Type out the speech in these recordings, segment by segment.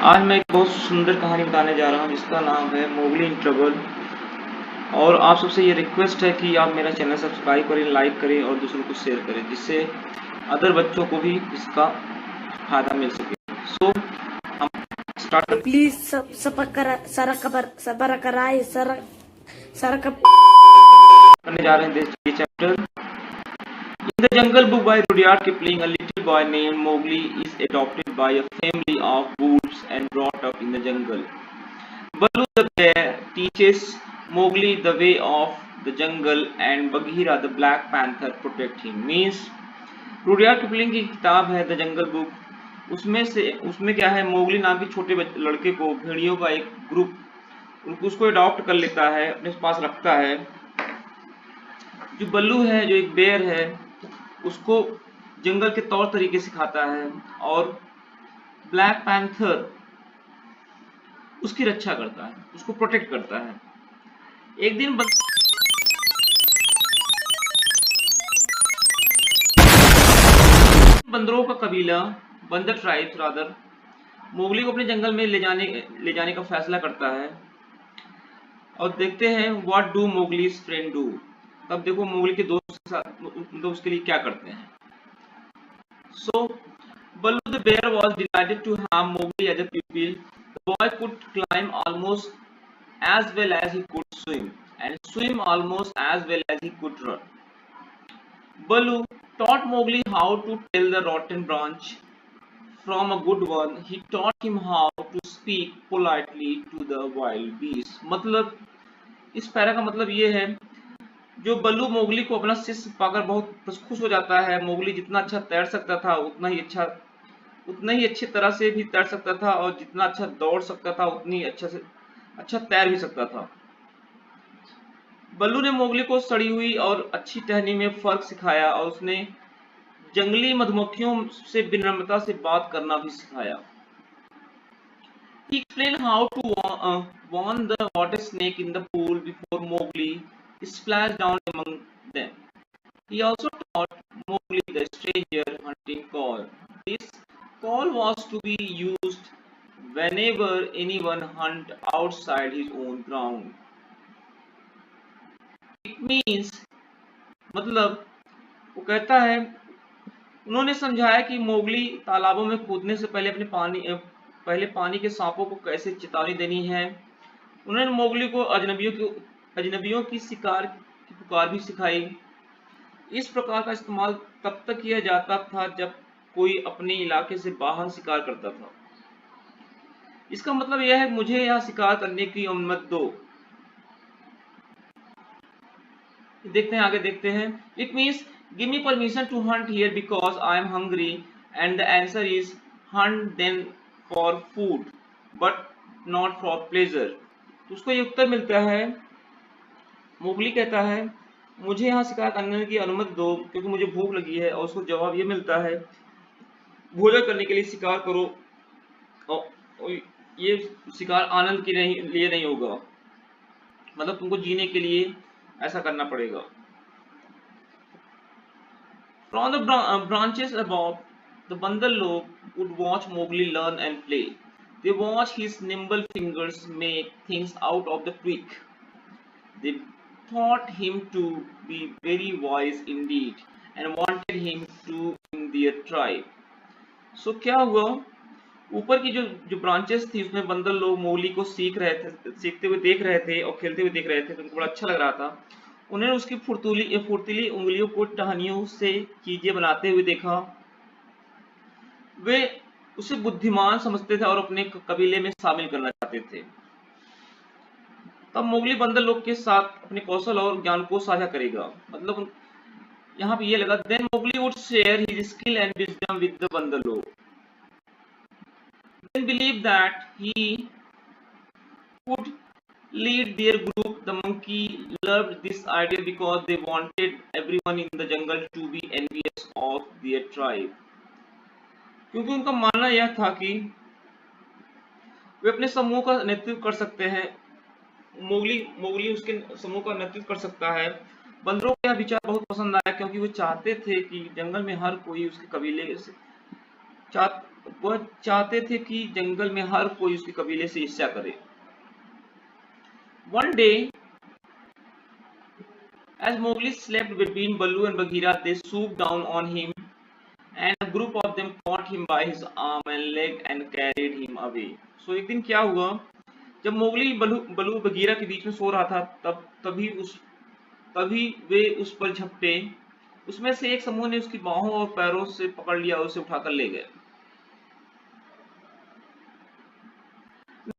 आज मैं एक बहुत सुंदर कहानी बताने जा रहा हूँ जिसका नाम है मोगली इन ट्रबल। और आप सबसे ये रिक्वेस्ट है कि आप मेरा चैनल सब्सक्राइब करें, लाइक करें और दूसरों को शेयर करें, जिससे अदर बच्चों को भी इसका फायदा मिल सके। सो हम स्टार्ट प्लीज करने जा रहे हैं ये chapter. In the Jungle Book by Rudyard Kipling, a little boy named Mowgli is adopted by a family of wolves and brought up in the jungle. Baloo the bear teaches Mowgli the way of the jungle and Bagheera the black panther protect him. Means Rudyard Kipling की किताब है the jungle book. उसमें क्या है, Mowgli नाम के छोटे लड़के को भेड़ियों का एक ग्रुप उसको अडॉप्ट कर लेता है, अपने पास रखता है। जो बल्लू है, जो एक बेयर है, उसको जंगल के तौर तरीके सिखाता है और ब्लैक पैंथर उसकी रक्षा करता है, उसको प्रोटेक्ट करता है। एक दिन बंदरों का कबीला, बंदर ट्राइब्स रादर, मोगली को अपने जंगल में ले जाने का फैसला करता है। और देखते हैं व्हाट डू मोगलीज फ्रेंड डू। तब देखो मोगली के दोस्त के साथ मतलब उसके लिए क्या करते हैं। So, Baloo the bear was delighted to have Mowgli as a pupil. The boy could climb almost as well as he could swim, and swim almost as well as he could run. Baloo taught Mowgli how to tell the rotten branch from a good one. He taught him how to speak politely to the wild beasts. मतलब इस para का मतलब ये है, जो बल्लू Mowgli को अपना शिष्य पाकर बहुत खुश हो जाता है। मोगली जितना अच्छा तैर सकता था उतना ही अच्छी तरह से भी तैर सकता था, और जितना अच्छा दौड़ सकता था उतनी अच्छा तैर भी सकता था। बल्लू ने मोगली को सड़ी हुई और अच्छी टहनी में फर्क सिखाया, और उसने जंगली मधुमक्खियों से विनम्रता से बात करना भी सिखाया। He explained how to warn the water snake in the pool before Mowgli splashed down among them. He also taught Mowgli the stranger hunting call. This call was to be used whenever anyone hunt outside his own ground. It means मतलब वो कहता है, उन्होंने समझाया कि Mowgli तालाबों में कूदने से पहले पानी के सांपों को कैसे चेतावनी देनी है। उन्होंने मोगली को अजनबियों की शिकार की पुकार भी सिखाई। इस प्रकार का इस्तेमाल तब तक किया जाता था जब कोई अपने इलाके से बाहर शिकार करता था। इसका मतलब यह है, मुझे यहाँ शिकार करने की अनुमति दो। देखते हैं, आगे देखते हैं। It means give me permission to hunt here because I am hungry, and the answer is hunt then for food but not for pleasure. तो उसको ये उत्तर मिलता है, मोगली कहता है मुझे यहाँ शिकार करने की अनुमति दो क्योंकि मुझे भूख लगी है, और उसको जवाब ये मिलता है भोजन करने के लिए शिकार करो, और ये शिकार आनंद के लिए नहीं होगा, मतलब तुमको जीने के लिए ऐसा करना पड़ेगा। From the branches above, the bundle log would watch Mowgli learn and play. They watched his nimble fingers make things out of the twig. They thought him to be very wise indeed and wanted him to in their tribe. So क्या हुआ, ऊपर की जो branches थी उसमें बंदर लोग Mowgli को सीखते हुए देख रहे थे और खेलते हुए देख रहे थे, तो उनको बड़ा अच्छा लग रहा था। उन्होंने उसकी फुर्तीली उंगलियों को टहनियों से चीजें बनाते हुए देखा। वे उसे बुद्धिमान समझते थे और अपने कबीले में शामिल करना चाहते थे। तब मोगली बंदर लोग के साथ अपने कौशल और ज्ञान को साझा करेगा। मतलब यहाँ पे ये लगा, then Mowgli would share his skill and wisdom with the Bandar log. They believed that he could lead their group. The monkey loved this idea because they wanted everyone in the jungle to be envious of their tribe. क्योंकि उनका मानना यह था कि वे अपने समूह का नेतृत्व कर सकते हैं। मोगली उसके समूह का नेतृत्व कर सकता है। बंदरों को यह विचार बहुत पसंद आया क्योंकि वे चाहते थे कि जंगल में हर कोई उसके कबीले वह चाहते थे कि जंगल में हर कोई उसके कबीले से ईर्ष्या करे। One day, as Mowgli slept between Baloo and Bagheera, they swooped down on him, and a group of them caught him by his arm and leg and carried him away. So एक दिन क्या हुआ, जब Mowgli बलू Bagheera के बीच में सो रहा था, तभी वे उस पर झपटे। उसमें से एक समूह ने उसकी बाहों और पैरों से पकड़ लिया और उसे उठाकर ले गए।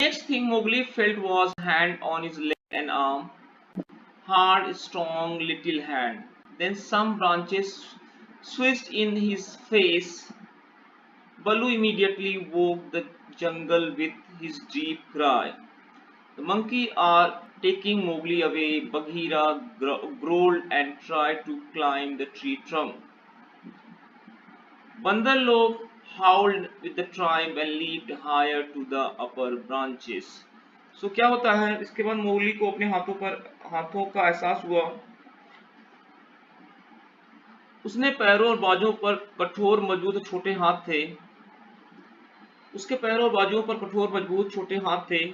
Next thing Mowgli felt was hand on his leg and arm, hard, strong little hand. Then some branches swished in his face. Baloo immediately woke the jungle with his deep cry. The monkey are taking Mowgli away. Bagheera growled and tried to climb the tree trunk. Bandar log howled with the tribe and leaped higher to the upper branches. So क्या होता है, इसके बाद Mowgli को अपने हाथों का एहसास हुआ। उसने पैरों और बाजुओं पर कठोर मजबूत छोटे हाथ थे। उसके पैरों और बाजुओं पर कठोर मजबूत छोटे हाथ थे।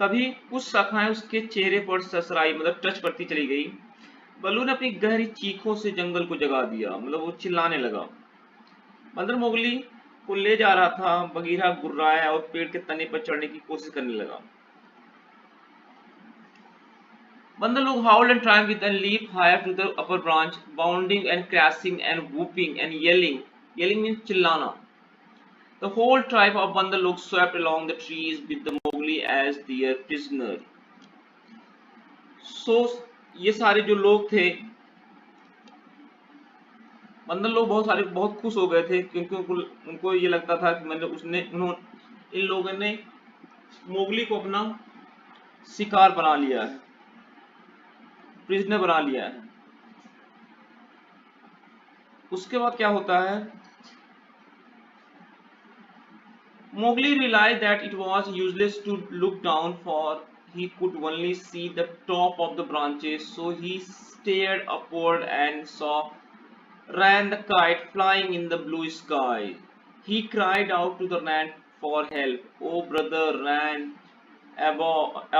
तभी कुछ शाखाएं उसके चेहरे पर ससराई मतलब टच करती चली गई। बल्लू ने अपनी गहरी चीखों से जंगल को जगा दिया, मतलब वो चिल्लाने लगा। बंदर मोगली को ले जा रहा था। बगीरा गुर्राया और पेड़ के तने पर चढ़ने की कोशिश करने लगा। Bandar log howled and triumphed and leaped higher to the upper branch, bounding and crashing and whooping and yelling. Yelling means chillana. The whole tribe of Bandar log swept along the trees with the Mowgli as their prisoner. So ये सारे जो लोग थे, बंदर लोग बहुत खुश हो गए थे, क्योंकि उनको ये लगता था कि मतलब इन लोगों ने मोगली को अपना शिकार बना लिया है, प्रिजनर बना लिया है। उसके बाद क्या होता है, Mowgli realized that it was useless to look down, for he could only see the top of the branches, so he stared upward and saw Ran the kite flying in the blue sky. He cried out to the Ran for help. Oh brother Ran,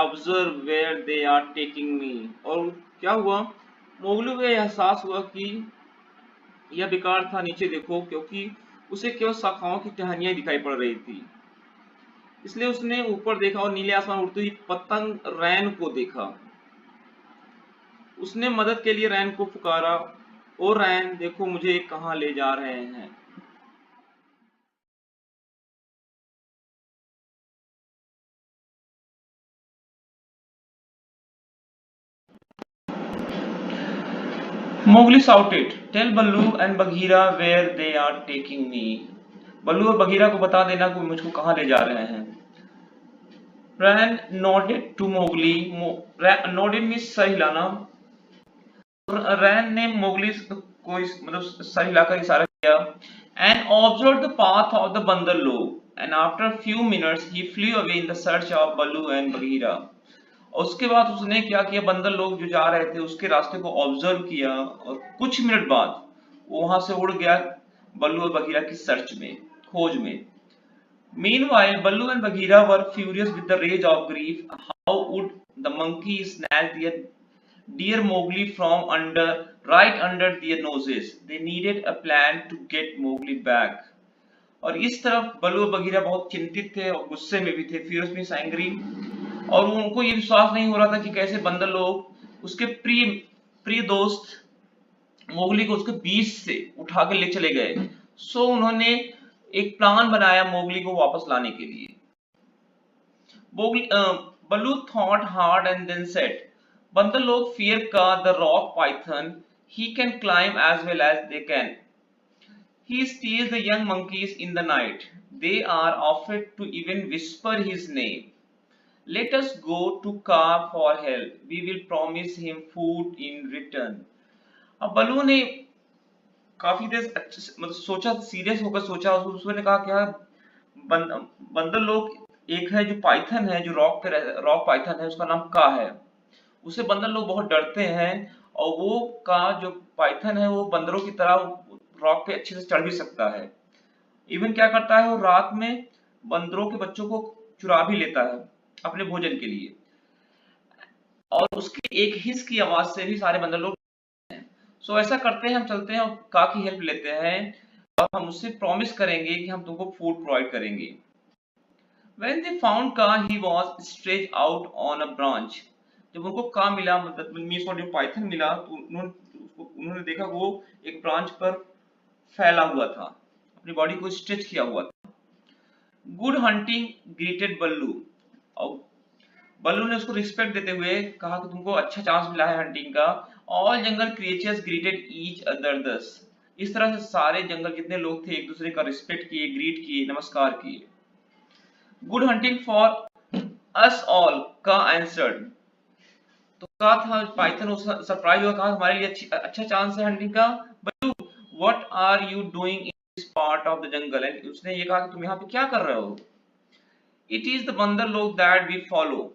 observe where they are taking me. और क्या हुआ, Mowgli को एहसास हुआ कि यह बेकार था, नीचे देखो, क्योंकि उसे केवल शाखाओं की टहनियां दिखाई पड़ रही थी। इसलिए उसने ऊपर देखा और नीले आसमान उड़ती हुई पतंग रैन को देखा। उसने मदद के लिए रैन को पुकारा, ओ रैन देखो मुझे कहां ले जा रहे हैं। Mowgli shouted, tell Baloo and Bagheera where they are taking me. Baloo और बगीरा को बता देना कि मुझको कहां ले जा रहे हैं। रैन nodded to Mowgli. Nodded means sir हिलाना। रैन ने मोगली को मतलब सर हिलाकर इशारा किया। And observed the path of the बंदर लोग, and after a few minutes he flew away in the search of Ballu and Bagheera. उसके बाद उसने क्या किया, बंदर लोग जो जा रहे थे उसके रास्ते को ऑब्जर्व किया और कुछ मिनट बाद वो वहां से उड़ गया बल्लू और बगीरा की सर्च में, खोज में। Meanwhile, Ballu and Bagheera were furious with the rage of grief. How would the monkey snatch their dear Mowgli from right under their noses? They needed a plan to get Mowgli back. और इस तरफ बल्लू और Bagheera बहुत चिंतित थे और गुस्से में भी थे, furious means angry, और उनको ये विश्वास नहीं हो रहा था कि कैसे बंदर लोग उसके प्रिय दोस्त मोगली को उसके बीच से उठा के ले चले गए। सो उन्होंने एक प्लान बनाया मोगली को वापस लाने के लिए। Baloo thought hard and then said, Bandar log fear Kaa the rock python, he can climb as well as they can, he steals the young monkeys in the night, they are afraid to even whisper his name, let us go to Kaa for help, we will promise him food in return। अब बल्लू ने काफी देर मतलब सोचा, serious होकर सोचा, उसने कहा क्या बंदर लोग, एक है जो पाइथन है, जो रॉक पाइथन है, उसका नाम का है, उसे बंदर लोग बहुत डरते हैं, और वो का जो पाइथन है वो बंदरों की तरह रॉक पे अच्छे से चढ़ भी सकता है, इवन क्या करता है, वो रात में बंदरों के बच्चों को चुरा भी लेता है अपने भोजन के लिए, और उसके एक हिस की आवाज से भी सारे बंदर लोग। सो ऐसा करते हैं, हम चलते हैं और का की हेल्प लेते हैं और हम उससे प्रॉमिस करेंगे कि हम तुमको फूड प्रोवाइड करेंगे। When they found Ka, he was stretched out on a branch. जब उनको का मिला, मतलब मीन्स जो पाइथन मिला, तो उन्होंने देखा वो एक ब्रांच पर फैला हुआ था, अपनी बॉडी को स्ट्रेच किया हुआ था। गुड हंटिंग ग्रीटेड बल्लू, और बल्लू ने उसको रिस्पेक्ट देते हुए कहा कि तुमको अच्छा चांस मिला है हंटिंग का। ऑल जंगल क्रिएचर्स ग्रीटेड ईच अदर दस, इस तरह से सारे जंगल जितने लोग थे एक दूसरे का रिस्पेक्ट किए, ग्रीट किए, नमस्कार किए। Good hunting for us all, का आंसर्ड, तो का था पाइथन सरप्राइज हुआ, कहा हमारे लिए अच्छा चांस है हंटिंग का। Baloo, what are you doing in this part of the jungle, and उसने ये कहा कि तुम यहाँ पे क्या कर रहे हो। इट इज द बंदर लोग दैट वी फॉलो,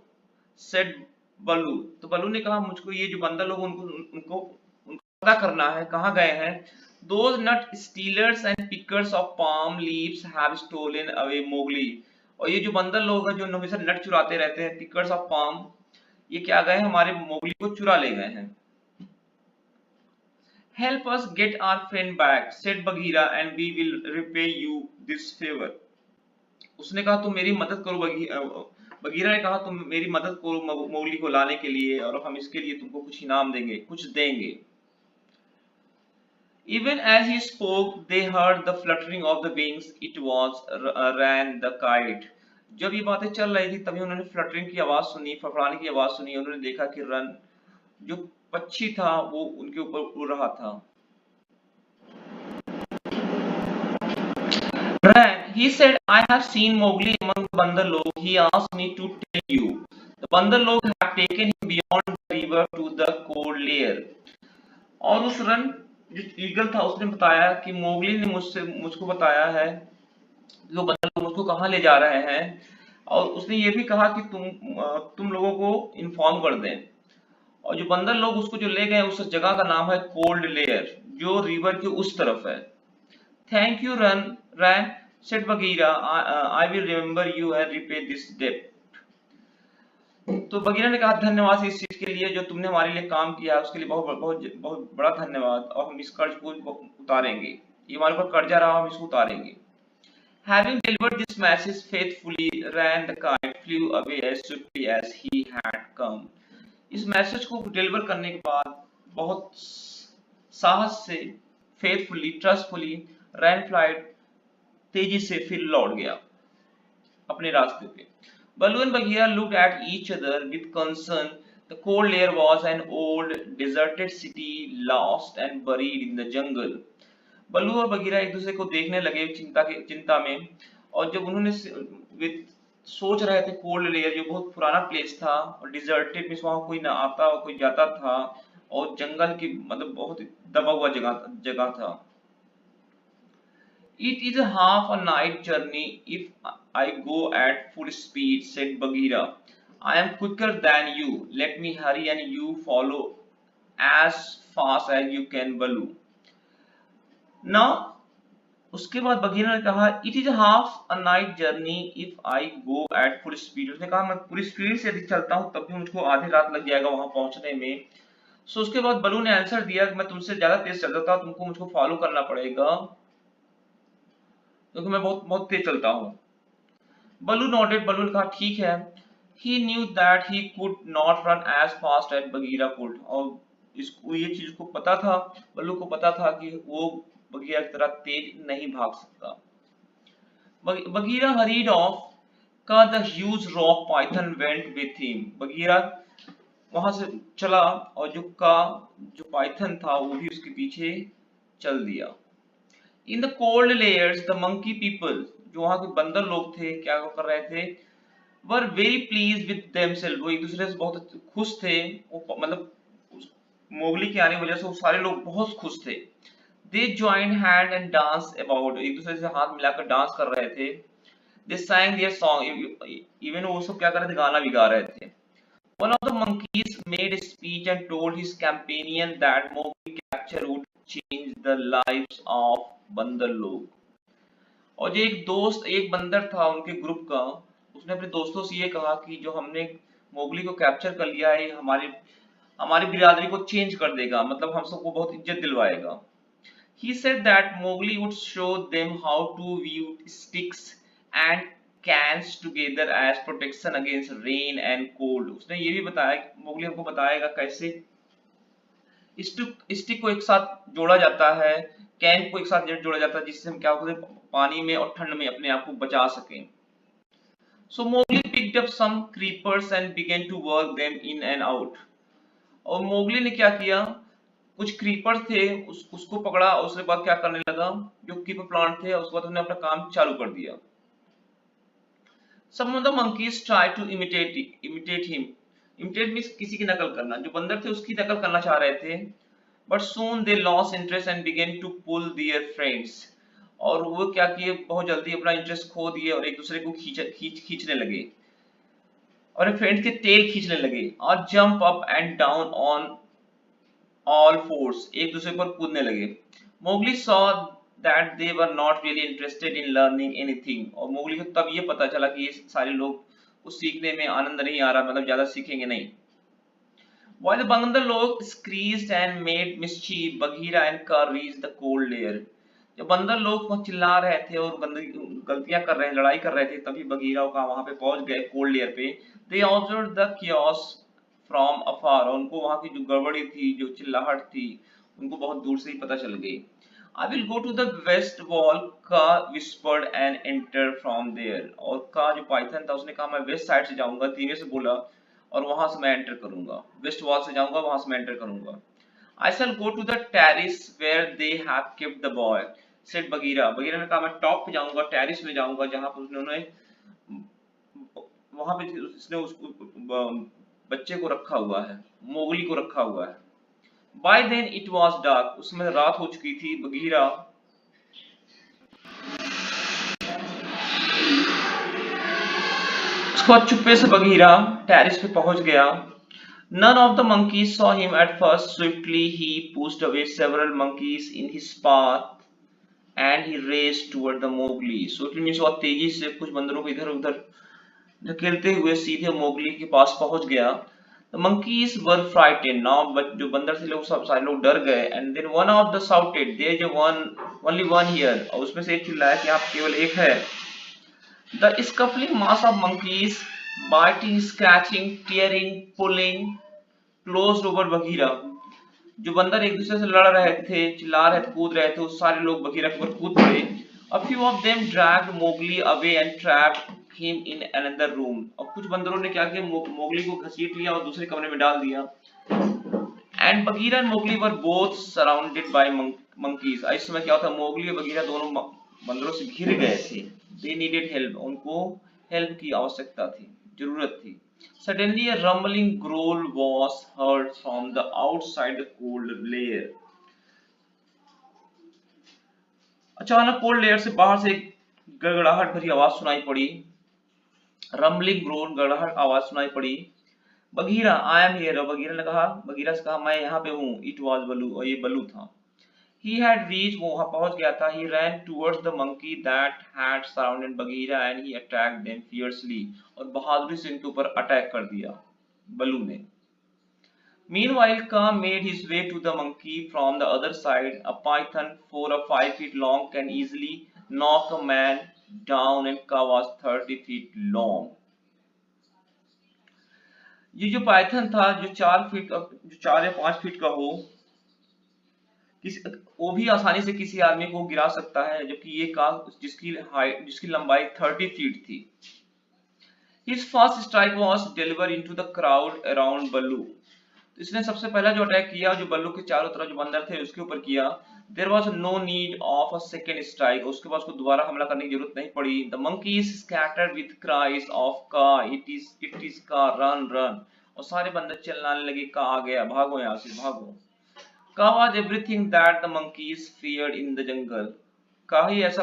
सेड बल्लू, तो बल्लू ने कहा मुझको ये जो बंदर लोग उनको उनको उनको पता करना है कहाँ गए हैं। Those nut stealers and pickers of palm leaves have stolen away Mowgli, और ये जो बंदर लोग हैं जो हमेशा नट चुराते रहते हैं, पिकर्स ऑफ पाम, ये क्या गए, हमारे मोगली को चुरा ले गए हैं। Help us get our friend back, said Bagheera, and we will repay you this favor. उसने कहा तुम मेरी मदद करो, बगीरा ने कहा तुम मेरी मदद करो मोगली को लाने के लिए, और हम इसके लिए तुमको कुछ इनाम देंगे, कुछ देंगे। Even as he spoke, they heard the fluttering of the wings. It was Ran the kite. जब ये बातें चल रही थी तभी उन्होंने फ्लटरिंग की आवाज सुनी, फड़फड़ाने की आवाज सुनी। उन्होंने देखा कि रन जो पक्षी था वो उनके ऊपर उड़ रहा था। Ran, he said, I have seen Mowgli among the Bandar-log. He asked me to tell you. The Bandar-log have taken him beyond the river to the cold lair. और उस रन जो ईगल था उसने बताया कि मोगली ने मुझको बताया है जो बंदर लोग मुझको कहाँ ले जा रहे हैं, और उसने ये भी कहा कि तुम लोगों को इन्फॉर्म कर दें। और जो बंदर लोग उसको जो ले गए उस जगह का नाम है कोल्ड लेयर, जो रिवर के उस तरफ है। Thank you Rann, said Bagheera, I will remember you and repay this डेब्ट। तो बगीरा ने कहा धन्यवाद इस चीज के लिए जो तुमने हमारे लिए काम किया, उसके लिए बहुत बहुत बहुत बड़ा धन्यवाद, और हम इस कर्ज को उतारेंगे, ये हमारे ऊपर कर्जा रहा, हम इसको उतारेंगे। Having delivered this message faithfully, Ran the kite flew away as swiftly as he had come. इस मैसेज को डिलीवर करने के बाद बहुत साहस से, फेथफुली, ट्रस्टफुली, रैन फ्लाइट तेजी से फिर लौट गया अपने रास्ते पे। Baloo and Bagheera looked at each other with concern. The cold lair was an old, deserted city, lost and buried in the jungle. बल्लू और बगीरा एक दूसरे को देखने लगे चिंता में, और जब उन्होंने सोच रहे थे कोल्ड लेयर जो बहुत पुराना प्लेस था और डिजर्टेड मींस वहां कोई ना आता और कोई जाता था, और जंगल की मतलब बहुत दबा हुआ जगह था। It is a half a night journey if I go at full speed, said Bagheera. I am quicker than you. Let me hurry and you follow as fast as you can, Baloo. Now, उसके बाद Bagheera ने कहा it is half a night journey if I go at full speed, उसने कहा मैं पूरी speed से यदि चलता हूँ तब भी मुझको आधी रात लग जाएगा वहां पहुंचने में। सो उसके बाद बलू ने आंसर दिया कि मैं तुमसे ज्यादा तेज चलता था, तुमको मुझको फॉलो करना पड़ेगा क्योंकि मैं बहुत बहुत तेज चलता हूँ। बलू नोटेड, बलू ने कहा ठीक है। He knew that he could not run as fast as Bagheera could, और इसको ये चीज को पता था, बल्लू को पता था कि वो बगीरा की तरह तेज नहीं भाग सकता। बगीरा हरीड ऑफ का the huge rock Python went with him, Bagheera वहां से चला और जो पाइथन था वो भी उसके पीछे चल दिया। In the cold layers the monkey people, जो वहां के बंदर लोग थे क्या कर रहे थे, were very pleased with themselves, वो एक दूसरे से बहुत खुश थे, वो मतलब मोगली के आने की वजह से वो सारे लोग बहुत खुश थे। They joined hand and danced about, एक दूसरे से हाथ मिलाकर डांस कर रहे थे। They sang their song, even वो सब क्या कर रहे थे, गाना भी गा रहे थे। One of the monkeys made a speech and told his companion that Mowgli capture would change the lives of बंदर लोग। और जो एक दोस्त, एक बंदर था उनके ग्रुप का, उसने अपने दोस्तों से ये कहा कि जो हमने मोगली को कैप्चर कर लिया है, हमारी हमारी बिरादरी को चेंज कर देगा, मतलब हम सबको बहुत इज्जत दिलवाएगा। He said that Mowgli would show them how to weave sticks and cans together as protection against rain and cold. उसने ये भी बताया, मोगली हमको बताएगा कैसे स्टिक को एक साथ जोड़ा जाता है, कैन को एक साथ जोड़ा जाता है, जिससे हम क्या होते हैं, पानी में और ठंड में अपने आप को बचा सकें। So Mowgli picked up some creepers and began to work them in and out. और मोगली ने क्या किया, कुछ क्रीपर थे, उसको पकड़ा और उसके बाद क्या करने लगा, जो क्रीपर प्लांट थे, उसके बाद उन्होंने अपना काम चालू कर दिया। Some of the monkeys tried to imitate him. Imitate means किसी की नकल करना, जो बंदर थे उसकी नकल करना चाह रहे थे, but soon they lost interest and began to pull their friends. और वो क्या किए, बहुत जल्दी अपना इंटरेस्ट खो दिए और एक दूसरे को खींचने लगे, और फ्रेंड्स के टेल खींचने लगे, और jump up and down on all force, एक दूसरे पर कूदने लगे। Mowgli saw that they were not really interested in learning anything, और मोगली को तब ये पता चला कि ये सारे लोग कुछ सीखने में आनंद नहीं आ रहा, मतलब ज्यादा सीखेंगे नहीं। While the बंदर screeched and made mischief, Bagheera and Kaa reached the cold layer. जब बंदर लोग चिल्ला रहे थे और गलतियां कर रहे हैं, लड़ाई कर रहे थे, तभी बगीरा का वहां पे पहुंच गए कोल्ड लेयर पे। They observed the chaos from afar, और उनको वहां की जो गड़बड़ी थी, जो चिल्लाहट थी, उनको बहुत दूर से ही पता चल गई। I will go to the west wall, Kaa whispered and entered from there. और का जो पाइथन था उसने कहा मैं वेस्ट साइड से जाऊंगा, धीमे से बोला, और वहां से मैं एंटर करूंगा, वेस्ट वॉल से जाऊंगा, वहां से मैं एंटर करूंगा। I shall go to the terrace where they have kept the boy, said Bagheera. Bagheera ने कहा मैं टॉप पे जाऊंगा, टेरिस में जाऊंगा, जहां पर उन्होंने वहां पे उसने उसको बच्चे को रखा हुआ है, मोगली को रखा हुआ है। By then it was dark, उसमें रात हो चुकी थी। बगीरा उसके बाद चुप्पे से बगीरा टेरिस पे पहुंच गया। None of the monkeys saw him at first. Swiftly he pushed away several monkeys in his path and he raced toward the Mowgli. Swiftly means वो तेजी से कुछ बंदरों को इधर उधर धकेलते हुए सीधे मोगली के पास पहुंच गया। The monkeys were frightened now, but जो बंदर थे लोग सब सारे लोग डर गए। And then one of the shouted, "There is only one here." और उसमें से एक चिल्लाया कि यहाँ केवल एक है। The scuffling mass of monkeys, biting, scratching, tearing, pulling, closed over Bagheera. जो बंदर एक दूसरे से लड़ रहे थे, चिल्ला रहे थे, कूद रहे थे, वो सारे लोग बगीरा के ऊपर कूद पड़े। A few of them dragged Mowgli away and trapped him in another room. और कुछ बंदरों ने क्या किया, मोगली को घसीट लिया और दूसरे कमरे में डाल दिया। And Bagheera and Mowgli were both surrounded by monkeys. इस समय क्या होता, मोगली और बगीरा दोनों बंदरों से घिर गए थे। They needed help. उनको हेल्प की आवश्यकता थी, जरूरत थी। Suddenly a rumbling growl was heard from the outside the cold layer. अचानक कोल्ड लेयर से बाहर से एक गड़गड़ाहट भरी आवाज सुनाई पड़ी। रम्बलिंग ग्रोल, गड़गड़ाहट आवाज सुनाई पड़ी। Bagheera, I am here. Bagheera से कहा मैं यहाँ पे हूँ। इट वाज बलू, और ये बलू था। He had reached, वो वहां पहुंच गया था। He ran towards the monkey that had surrounded Bagheera and he attacked them fiercely, और बहादुरी से इनके ऊपर अटैक कर दिया बलू ने। Meanwhile, Kaa made his way to the monkey from the other side. A python 4 or 5 feet long can easily knock a man down and Kaa was 30 feet long. ये जो पाइथन था, जो 4 या 5 फीट का हो, वो भी आसानी से किसी आदमी को गिरा सकता है, जबकि ये का जिसकी लंबाई 30 फीट थी। His first strike was delivered into the crowd around बल्लू। तो इसने सबसे पहला जो अटैक किया, जो बल्लू के चारों तरफ जो बंदर थे उसके ऊपर किया। There was no need of a second strike, उसके पास को दोबारा हमला करने की जरूरत नहीं पड़ी। The monkeys scattered with cries of Ka, it is Ka, run run, और सारे बंदर चिल्लाने लगे, का आ गया, भागो यहाँ से, भागो। Ka was everything that the monkeys feared in the jungle. का ही ऐसा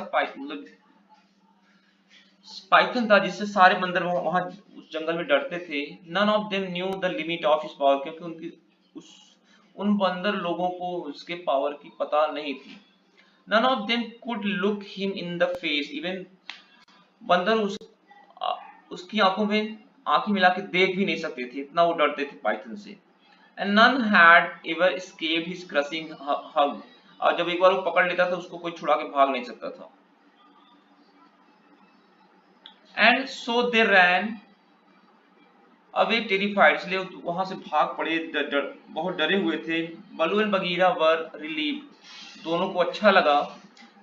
पाइथन था जिससे सारे बंदर वहां उस जंगल में डरते थे। None of them knew the limit of his power, क्योंकि उन बंदर लोगों को उसके पावर की पता नहीं थी। None of them could look him in the face. Even बंदर उसकी आंखों में आंखें मिला के देख भी नहीं सकते थे, इतना वो डरते थे पाइथन से। And none had ever escaped his crushing hug. और जब एक बार वो पकड़ लेता था उसको कोई छुड़ा के भाग नहीं सकता था। And so they ran away terrified, इसलिए वहां से भाग पड़े, बहुत डरे हुए थे। बलू एंड बगीरा वर रिलीव्ड, दोनों को अच्छा लगा।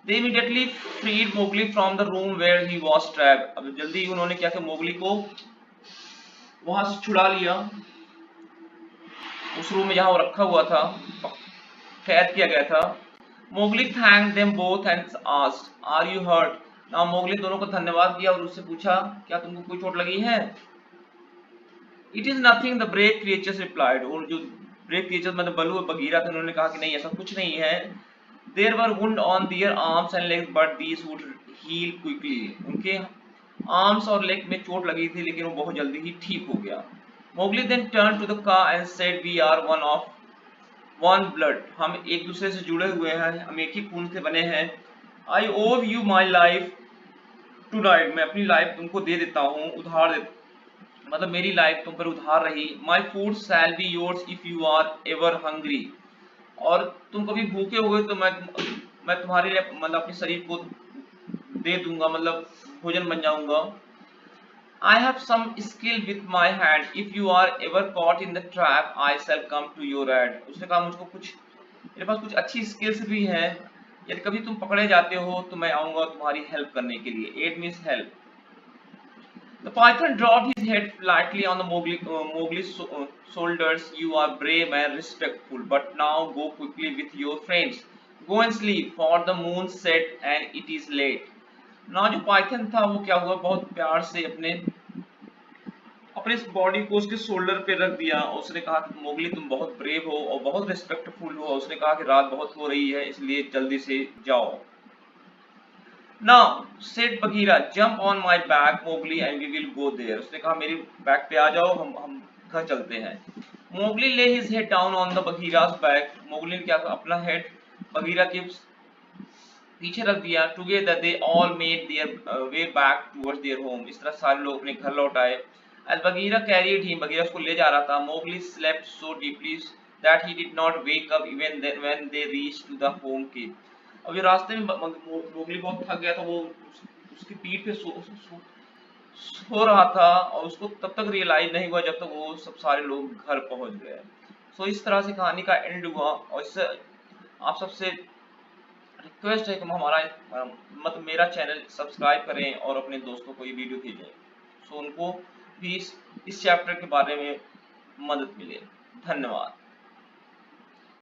They immediately freed Mowgli from the room where he was trapped. अब जल्दी उन्होंने क्या किया, मोगली को वहां से छुड़ा लिया, उस रूम में जहां वो रखा हुआ था, कैद किया गया था। Mowgli thanked them both and asked, "Are you hurt?" ना मोगली दोनों को धन्यवाद किया और उससे पूछा, क्या तुमको कोई चोट लगी है? It is nothing, the brave creatures replied. और जो brave creatures मतलब बलू और बगीरा थे, उन्होंने कहा कि नहीं ऐसा कुछ नहीं है। There were wounds on their arms and legs, but these would heal quickly. उनके आर्म्स और लेग में चोट लगी थी लेकिन वो बहुत जल्दी ही ठीक हो गया। Mowgli then turned to the car and said, "We are one blood. हम एक दूसरे से जुड़े हुए हैं, हम एक ही खून से बने हैं। I owe you my life tonight. मैं अपनी लाइफ तुमको दे देता हूँ, उधार दे, मतलब मेरी लाइफ तुम पर उधार रही। My food shall be yours if you are ever hungry. और तुम कभी भूखे हुए तो मैं तुम्हारे लिए मतलब अपने शरीर को दे दूंगा, मतलब भोजन बन जाऊंगा। I have some skill with my hand. If you are ever caught in the trap, I shall come to your aid. उसने कहा मुझको कुछ, मेरे पास कुछ अच्छी स्किल्स भी हैं, यदि कभी तुम पकड़े जाते हो तो मैं आऊंगा तुम्हारी हेल्प करने के लिए। Aid means help. The python dropped his head lightly on the Mowgli's shoulders. You are brave and respectful, but now go quickly with your friends. Go and sleep, for the moon set and it is late. ना जो Python था वो क्या हुआ, बहुत प्यार से अपने अपने इस बॉडी को उसके शोल्डर पे रख दिया। उसने कहा कि मोगली तुम बहुत ब्रेव हो और बहुत रिस्पेक्टफुल हो। उसने कहा कि रात बहुत हो रही है इसलिए जल्दी से जाओ। Now said Bagheera, jump on my back Mowgli and we will go there. उसने कहा मेरी बैक पे आ जाओ, हम घर चलते हैं। Mowgli lay his head down on the Bagheera's back. Mowgli ने क्या अपना हेड बगीरा के पीछे रख दिया। Together they all made their way back towards their home. इस तरह सारे लोग अपने घर लौट आए। As Bagheera carried him, Bagheera उसको ले जा रहा था। Mowgli slept so deeply that he did not wake up even then when they reached to the home cave. अब ये रास्ते में मोगली बहुत थक गया था, वो उसकी पीठ पे सो रहा था और उसको तब तक रियलाइज नहीं हुआ जब तक वो सब सारे लोग घर पहुंच गए। सो इस तरह से कहानी का एंड हुआ। और इससे आप सबसे रिक्वेस्ट है कि हमारा मतलब मेरा चैनल सब्सक्राइब करें और अपने दोस्तों को ये वीडियो भेजें, सो उनको भी इस चैप्टर के बारे में मदद मिले। धन्यवाद।